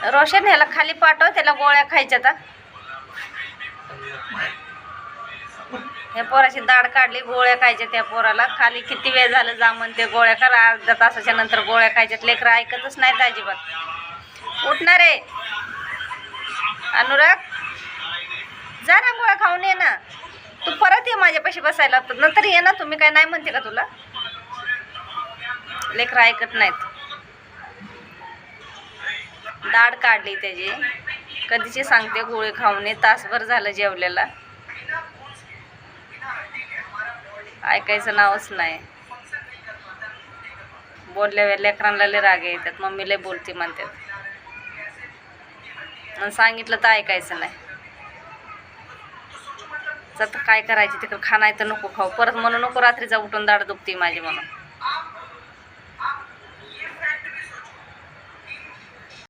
रोशन ह्याला खाली पाठव, त्याला गोळ्या खायच्या आता. ह्या पोराची दाढ काढली, गोळ्या खायच्या त्या पोराला. खाली किती वेळ झालं जा म्हणते गोळ्या करा, अर्ध्या तासाच्या नंतर गोळ्या खायच्यात. लेकरं ऐकतच नाहीत अजिबात. उठणार आहे अनुराग, जा ना गोळ्या खाऊन ये ना. तू परत ये माझ्यापाशी बसायला, नंतर ये ना. तुम्ही काय नाही म्हणते का तुला? लेकरं ऐकत नाहीत. दाढ काढली त्याची, कधीची सांगते गोळी खाऊन ये. तासभर झालं जेवलेला, ऐकायचं नावच नाही. बोलल्या लेकरांना लय राग येतात, मम्मी लय बोलती म्हणतात. आणि सांगितलं तर ऐकायचं नाही. तर काय करायची तिकडं, खा नाही तर नको खाऊ. परत म्हणू नको रात्रीचा उठून दाढ दुखती माझी म्हणून.